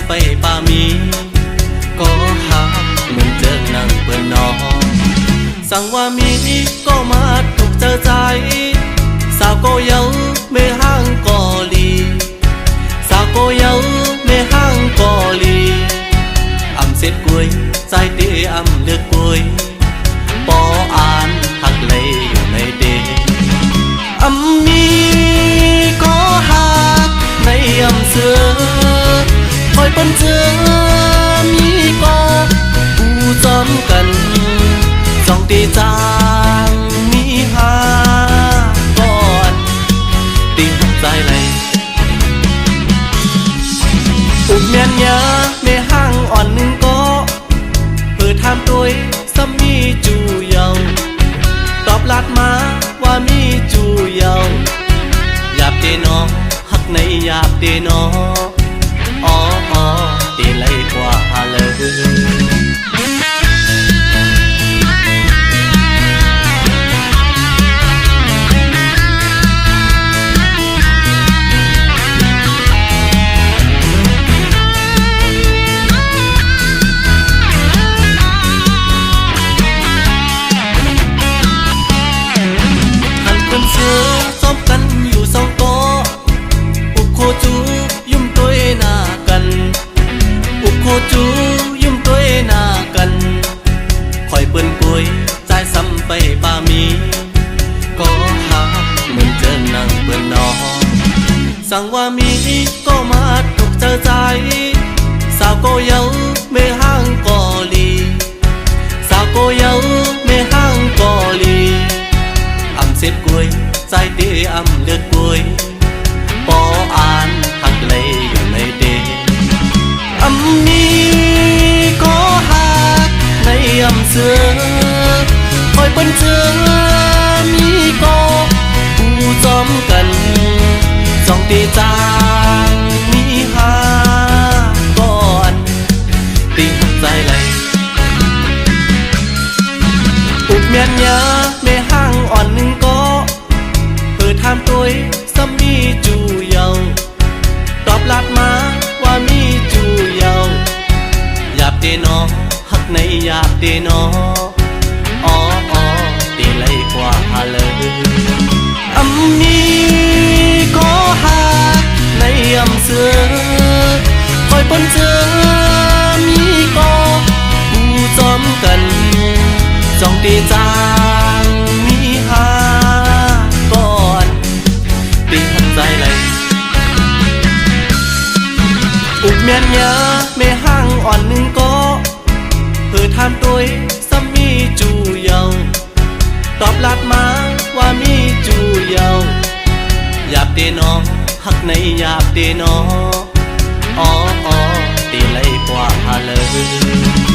ไปป่ามีก็หาเหมือนเจอหนังเปื่อนนอสั่งว่ามีก็มาถูกเจอใจสาวก็เยาไม่ห่างก็ลีสาวก็เยาไม่ห่างก็ลีอำเสร็จกุยใจเดีอำเลือกกุยปออ่านหักเลยอยู่ในเดอำมีก็หักในอำเสือคอยเป็นเจอมีก็ผู้จอมกันจ้องตีจางมีหาก่อนตีหักใจเลยอุบเมียนยาไม่ห่างอ่อนหนึ่งก็เปิดทำตัวสามีจูเยาตอบลัดมาว่ามีจูเยาหยาบเตนอหักในหยาบเตนออ๋อเตเลยกว่าเลยซ้อมกันอยู่สองโต๊ะอุบโคจูยุ่มตัวหน้ากันอุบโคจูยุ่มตัวหน้ากันคอยเปิ้นกุยใจซ้ำไปป่ามีก็หาเหมือนเจอหนังเปื่อนนอสั่งว่ามีก็มาถูกเจอใจสาวก็เยาไม่ห่างก็ลีสาวก็เยาไม่ห่างก็ลีอำเสร็จกุยใจเดีอำเลือกกุยปออ่านหักเลยอยู่ในเดอำมีก็หักในอำเสือคอยเป็นเจอมีก็ผู้จอมกันจ้องตีจางมีหาก่อนตีหักใจเลยอุบเมียนยาไม่ห่างอ่อนหนึ่งก็เปิดทำตัวสามีจูเยาตอบลัดมาว่ามีจูเยาหยาบเตนอหักในหยาบเตนออ๋อเตเลยกว่าเลยอำมีก็หักในอำเสือคอยปนเจอมีก็ผู้จอมกันจ้องตีจางมีหาก่อนตีหักใจเลยอุบเมียนยาไม่ห่างอ่อนหนึ่งก็เพื่อทำตัวสามีจูเยาตอบลัดมาว่ามีจูเยาหยาบเตนอหักในหยาบเตนออ๋อตีเลยกว่าเลย